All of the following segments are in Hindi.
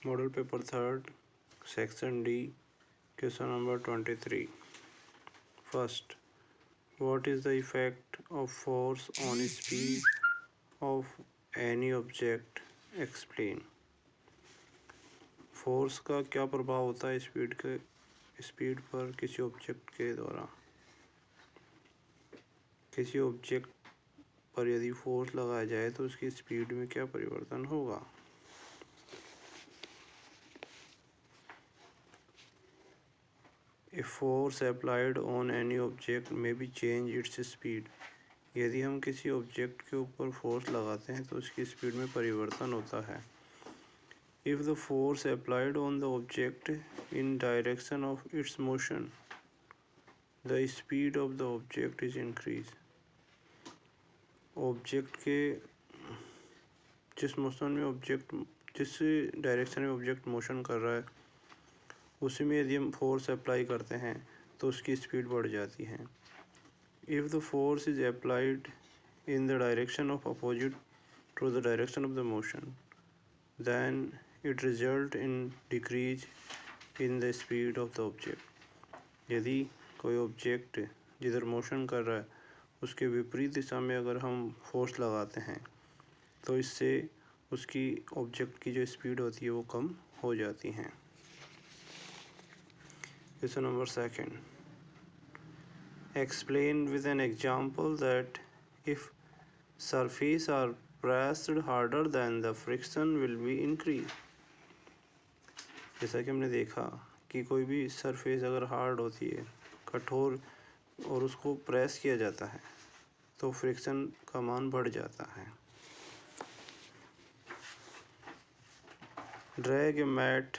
Model paper 3 section D question number 23। First, what is the effect of force on speed of any object? Explain। Force का क्या प्रभाव होता है स्पीड पर किसी ऑब्जेक्ट के द्वारा। किसी ऑब्जेक्ट पर यदि फोर्स लगाया जाए तो उसकी स्पीड में क्या परिवर्तन होगा। A force applied on any object may be change its speed। यदि हम किसी ऑब्जेक्ट के ऊपर फोर्स लगाते हैं तो उसकी स्पीड में परिवर्तन होता है। If the force applied on the object in direction of its motion, the speed of the object is increased। Object के जिस डायरेक्शन में ऑब्जेक्ट मोशन कर रहा है उसी में यदि हम फोर्स अप्लाई करते हैं तो उसकी स्पीड बढ़ जाती है। If the force is applied in the direction of opposite to the direction of the motion, then it result in decrease in the speed of the object। यदि कोई ऑब्जेक्ट जिधर मोशन कर रहा है उसके विपरीत दिशा में अगर हम फोर्स लगाते हैं तो इससे उसकी ऑब्जेक्ट की जो स्पीड होती है वो कम हो जाती हैं। Question number 2, explain with an example that if surface are pressed harder then the friction will be increased। जैसा कि हमने देखा कि कोई भी सरफेस अगर हार्ड होती है, कठोर, और उसको प्रेस किया जाता है तो फ्रिक्शन का मान बढ़ जाता है। Drag a mat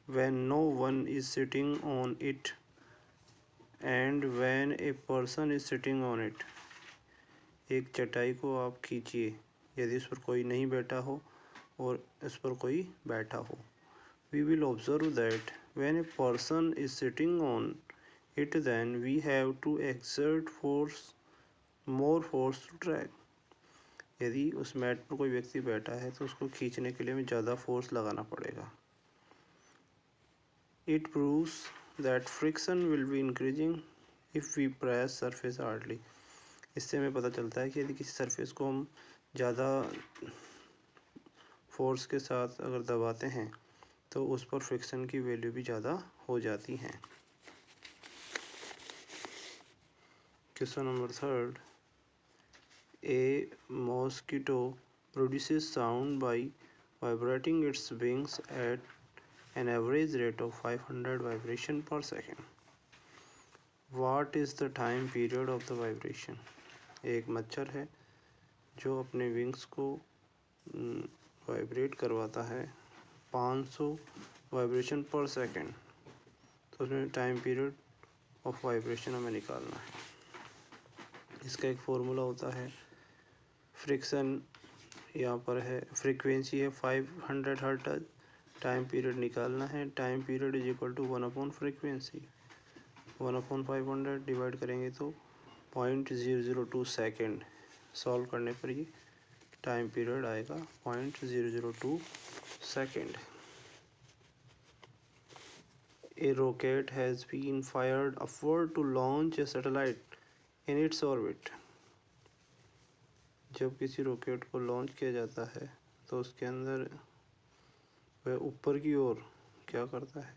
when no one is sitting on it and when a person is sitting on it। एक चटाई को आप खींचिए यदि इस पर कोई नहीं बैठा हो और इस पर कोई बैठा हो। We will observe that when a person is sitting on it then we have to exert more force to drag। यदि उस मैट पर कोई व्यक्ति बैठा है तो उसको खींचने के लिए हमें ज़्यादा फोर्स लगाना पड़ेगा। It proves that friction will be increasing if we press surface hardly। इससे हमें पता चलता है कि यदि किसी सरफेस को हम ज़्यादा फोर्स के साथ अगर दबाते हैं तो उस पर फ्रिक्शन की वैल्यू भी ज़्यादा हो जाती है। Question number 3, A mosquito produces sound by vibrating its wings at an average rate of 500 vibration per second। What is the time period of the vibration? एक मच्छर है जो अपने विंग्स को वाइब्रेट करवाता है 500 वाइब्रेशन पर सेकेंड, तो उसमें टाइम पीरियड ऑफ वाइब्रेशन हमें निकालना है। इसका एक फॉर्मूला होता है, फ्रिक्शन यहाँ पर है, फ्रीक्वेंसी है 500 हर्ट्ज, टाइम पीरियड निकालना है। Time period is equal to 1 upon frequency, 1/500 divide करेंगे तो 0.002 सेकेंड। सॉल्व करने पर ये टाइम पीरियड आएगा 0.002 second. A rocket has been fired upward to launch a satellite in its orbit। जब किसी रॉकेट को लॉन्च किया जाता है तो उसके अंदर वह ऊपर की ओर क्या करता है,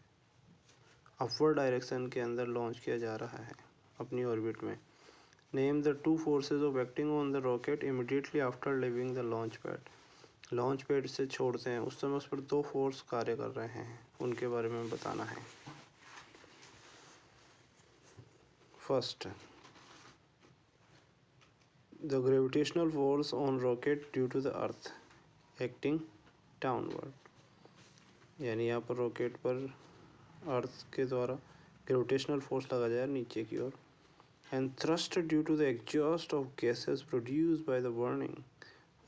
अपवर्ड डायरेक्शन के अंदर लॉन्च किया जा रहा है अपनी ऑर्बिट में। Name the two forces of acting on the rocket immediately after living the launch pad. Launch pad से छोड़ते हैं उस समय उस पर 2 फोर्स कार्य कर रहे हैं, उनके बारे में बताना है। First, the gravitational force on rocket due to the earth acting downward. यानी यहाँ पर रॉकेट पर अर्थ के द्वारा ग्रेविटेशनल फोर्स लगा जाए नीचे की ओर। And thrust due to the exhaust of gases produced by the burning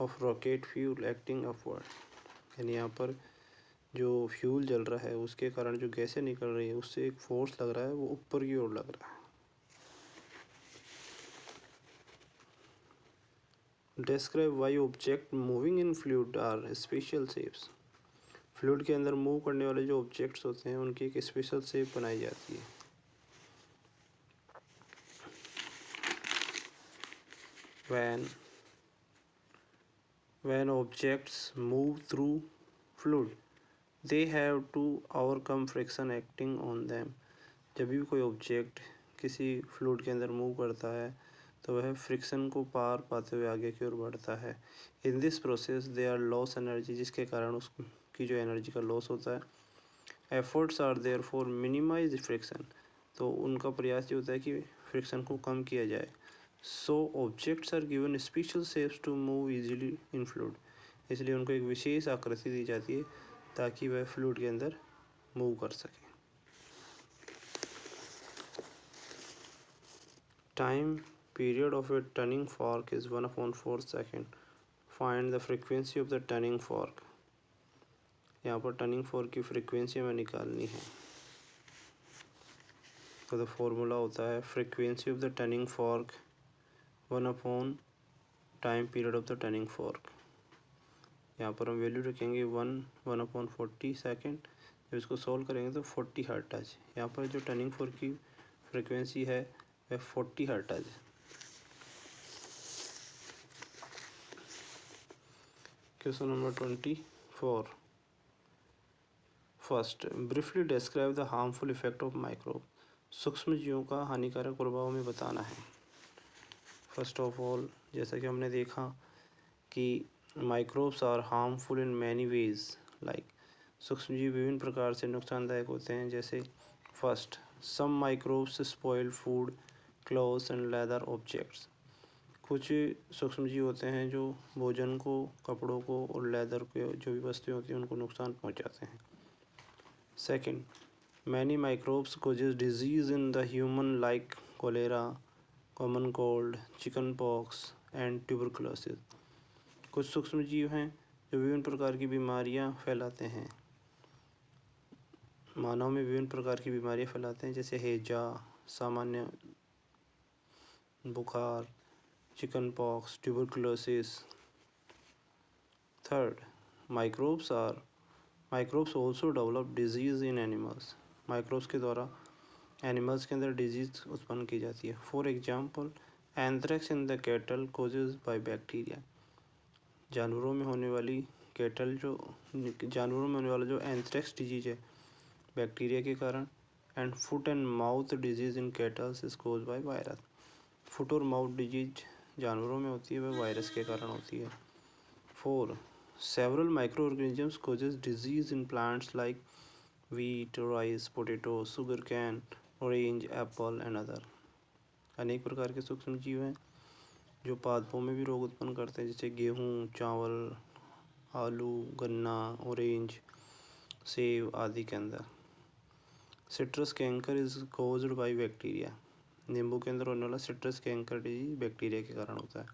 of rocket fuel acting upward. यानी यहाँ पर जो फ्यूल जल रहा है उसके कारण जो गैसें निकल रही है उससे एक फोर्स लग रहा है, वो ऊपर की ओर लग रहा है। Describe why objects moving in fluid are special shapes। Fluid के अंदर मूव करने वाले जो ऑब्जेक्ट्स होते हैं उनकी एक स्पेशल शेप बनाई जाती है। When objects move through fluid, they have to overcome friction acting on them. जब भी कोई ऑब्जेक्ट किसी फ्लूइड के अंदर मूव करता है तो वह फ्रिक्शन को पार पाते हुए आगे की ओर बढ़ता है। In this process they are loss energy, जिसके कारण उसकी जो एनर्जी का लॉस होता है। Efforts are there for minimize friction, तो उनका प्रयास ये होता है कि फ्रिक्शन को कम किया जाए। So objects are given special shapes to move easily in fluid, इसलिए उनको एक विशेष आकृति दी जाती है ताकि वह फ्लूइड के अंदर मूव कर सके। Time period of A turning fork is 1/4 second. Find the frequency of the turning fork. यहाँ पर टर्निंग फॉर्क की फ्रीक्वेंसी हमें निकालनी है। तो द फॉर्मूला होता है frequency of the turning fork 1 time period of the turning fork. यहाँ पर हम वैल्यू रखेंगे 1/40 सेकेंड। जब इसको सॉल्व करेंगे तो 40 हर्ट्ज। यहाँ पर जो टर्निंग फॉर्क की फ्रीक्वेंसी है वह 40 hertz. Question number 24। First, briefly describe the harmful effect of microbe. सूक्ष्म जीवों का हानिकारक प्रभाव में बताना है। फर्स्ट ऑफ ऑल, जैसा कि हमने देखा कि microbes are harmful in many ways, like सूक्ष्मजीव विभिन्न प्रकार से नुकसानदायक होते हैं। जैसे first, some microbes spoil food, clothes and leather objects. कुछ सूक्ष्मजीव होते हैं जो भोजन को, कपड़ों को और लेदर को, जो भी वस्तुएं होती हैं उनको नुकसान पहुंचाते हैं। Second, many microbes causes disease in the human like cholera, common cold, chicken pox and tuberculosis. कुछ सूक्ष्मजीव हैं जो विभिन्न प्रकार की बीमारियां फैलाते हैं, मानव में विभिन्न प्रकार की बीमारियां फैलाते हैं, जैसे हैजा, सामान्य बुखार, chicken pox, tuberculosis. Third, microbes also develop disease in animals. Microbes के द्वारा एनिमल्स के अंदर डिजीज उत्पन्न की जाती है। For example, anthrax in the cattle causes by bacteria. जानवरों में होने वाला जो एंथ्रेक्स डिजीज है बैक्टीरिया के कारण। And foot and mouth disease in kettles is caused by virus. Foot और माउथ डिजीज जानवरों में होती है, वह वायरस के कारण होती है। 4, several micro organisms causes disease in plants like wheat, rice, potato, sugar cane, orange, apple and other। अनेक प्रकार के सूक्ष्म जीव हैं जो पादपों में भी रोग उत्पन्न करते हैं, जैसे गेहूँ, चावल, आलू, गन्ना, ऑरेंज, सेब आदि के अंदर। Citrus canker is caused by bacteria. नींबू के अंदर होने वाला सिट्रस कैंकर डिजीज बैक्टीरिया के कारण होता है।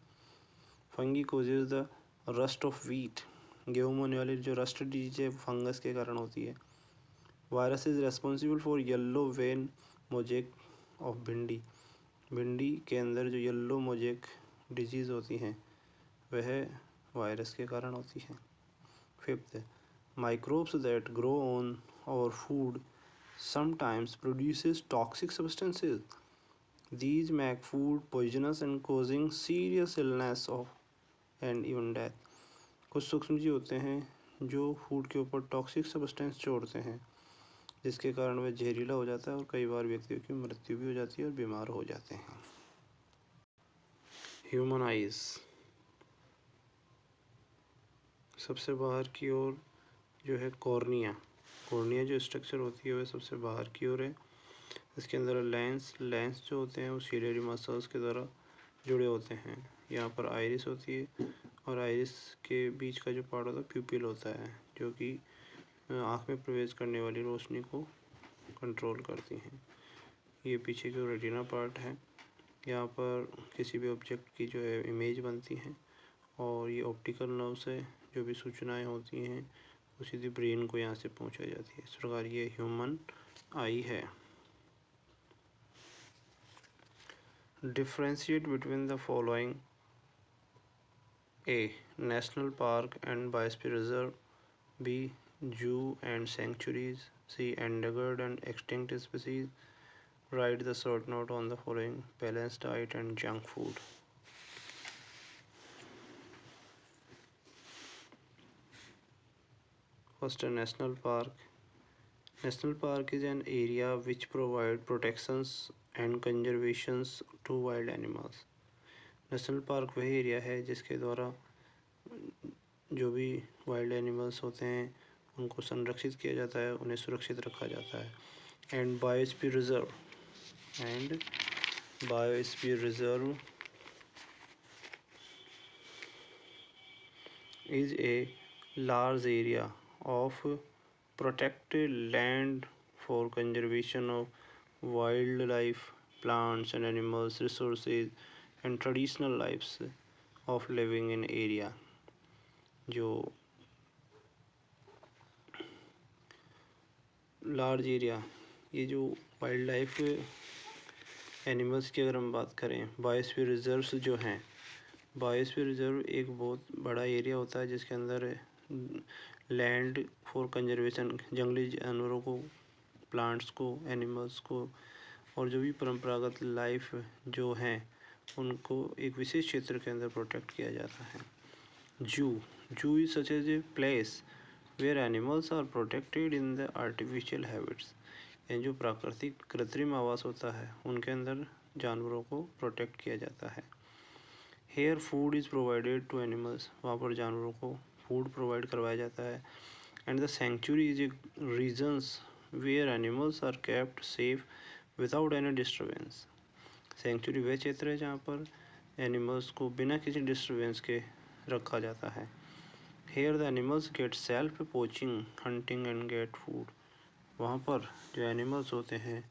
Fungi causes the rust of wheat. गेहूँ में होने वाली जो रस्ट डिजीज है फंगस के कारण होती है। Virus is responsible for yellow when mosaic of भिंडी। भिंडी के अंदर जो येल्लो मोजेक डिजीज़ होती हैं वह वायरस के कारण होती है। Fifth, microbes that grow on our food sometimes produces toxic substances. These make food poisonous and causing serious illness and even death. कुछ सूक्ष्मजीव होते हैं जो फूड के ऊपर टॉक्सिक सब्सटेंस छोड़ते हैं, जिसके कारण वह जहरीला हो जाता है और कई बार व्यक्तियों की मृत्यु भी हो जाती है और बीमार हो जाते हैं। ह्यूमन आइज, सबसे बाहर की ओर जो है कॉर्निया जो स्ट्रक्चर होती है वह सबसे बाहर की ओर है। इसके अंदर लेंस जो होते हैं वो सीलियरी मसल्स के द्वारा जुड़े होते हैं। यहाँ पर आइरिस होती है और आइरिस के बीच का जो पार्ट होता है प्यूपिल होता है, जो कि आँख में प्रवेश करने वाली रोशनी को कंट्रोल करती हैं। ये पीछे जो रेटिना पार्ट है, यहाँ पर किसी भी ऑब्जेक्ट की जो है इमेज बनती है और ये ऑप्टिकल नर्व से जो भी सूचनाएं होती हैं वो सीधी ब्रेन को यहाँ से पहुँचाई जाती है। इस प्रकार ये ह्यूमन आई है। Differentiate between the following: A, national park and biosphere reserve, B, Zoo and sanctuaries. See endangered and extinct species. Write the short note on the following: balanced diet and junk food. First, a national park. National park is an area which provide protections and conservations to wild animals. National park वही एरिया है जिसके द्वारा जो भी वाइल्ड एनिमल्स होते हैं उनको संरक्षित किया जाता है, उन्हें सुरक्षित रखा जाता है। And biosphere reserve is a large area of protected land for conservation of wildlife, plants and animals, resources and traditional lives of living in area. जो लार्ज एरिया, ये जो वाइल्ड लाइफ एनिमल्स की अगर हम बात करें, बायोस्फीयर रिजर्व्स जो हैं, बायोस्फीयर रिजर्व एक बहुत बड़ा एरिया होता है जिसके अंदर लैंड फॉर कंजर्वेशन, जंगली जानवरों को, प्लांट्स को, एनिमल्स को और जो भी परंपरागत लाइफ जो हैं उनको एक विशेष क्षेत्र के अंदर प्रोटेक्ट किया जाता है। Zoo is such as a place where animals are protected in the artificial habits. यानी जो प्राकृतिक कृत्रिम आवास होता है उनके अंदर जानवरों को प्रोटेक्ट किया जाता है। Here food is provided to animals, वहाँ पर जानवरों को फूड प्रोवाइड करवाया जाता है। And the sanctuary is a regions where animals are kept safe without any disturbance. Sanctuary वह क्षेत्र है जहाँ पर एनिमल्स को बिना किसी डिस्टर्बेंस के रखा जाता है। Here the animals get self poaching, hunting and get food. वहाँ पर जो एनिमल्स होते हैं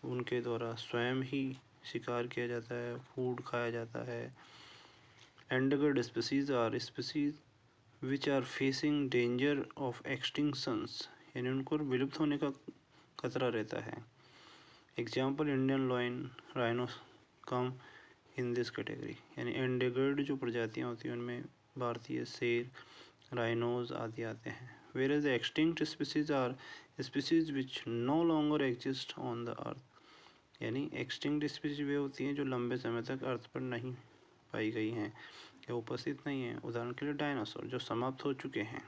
उनके द्वारा स्वयं ही शिकार किया जाता है, फूड खाया जाता है। Endangered species are species which are facing danger of extinctions, यानी उनको विलुप्त होने का खतरा रहता है। Example Indian lion, rhinos come in this category. यानी एंडेगर्ड जो प्रजातियाँ होती हैं उनमें भारतीय शेर, राइनोज आदि आते हैं। Whereas the extinct species are species which no longer exist on the earth, यानी एक्सटिंक्ट स्पीसीज वे होती हैं जो लंबे समय तक अर्थ पर नहीं पाई गई हैं या उपस्थित नहीं हैं। उदाहरण के लिए डायनासोर जो समाप्त हो चुके हैं।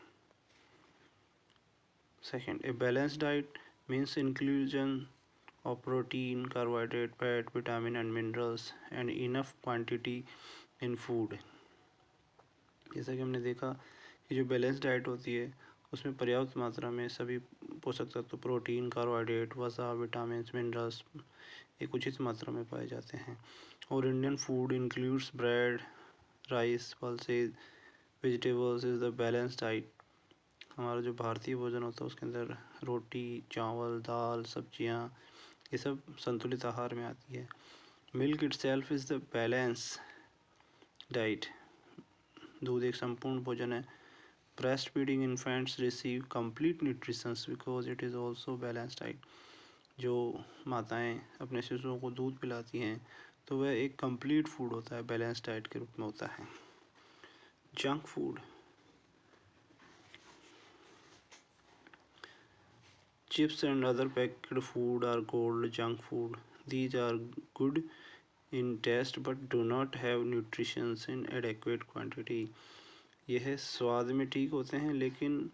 Second, a balance diet means inclusion of protein, carbohydrate, fat, vitamin and minerals and enough quantity in food. जैसा कि हमने देखा कि जो बैलेंस डाइट होती है उसमें पर्याप्त मात्रा में सभी पोषक तत्व, प्रोटीन, कार्बोहाइड्रेट, वसा, विटामिन, मिनरल्स एक उचित मात्रा में पाए जाते हैं। और Indian food includes bread, rice, pulses, vegetables is the balance diet. हमारा जो भारतीय भोजन होता है उसके अंदर रोटी, चावल, दाल, सब्जियां ये सब संतुलित आहार में आती है। Milk itself is the balance diet. दूध एक संपूर्ण भोजन है। Breast feeding infants receive complete nutritions because it is also balance diet. जो माताएं अपने शिशुओं को दूध पिलाती हैं तो वह एक कंप्लीट फूड होता है, बैलेंस डाइट के रूप में होता है। Junk food, chips and other packed food are called junk food. These are good in taste but do not have nutritions in adequate quantity. यह स्वाद में ठीक होते हैं लेकिन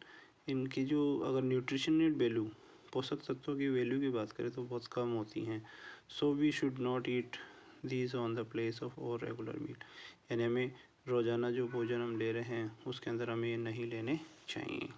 इनकी जो अगर न्यूट्रिशनल वैल्यू, पोषक तत्वों की वैल्यू की बात करें तो बहुत कम होती हैं। So we should not eat these on the place of our regular meal. यानी हमें रोज़ाना जो भोजन हम ले रहे हैं उसके अंदर हमें ये नहीं लेने चाहिए।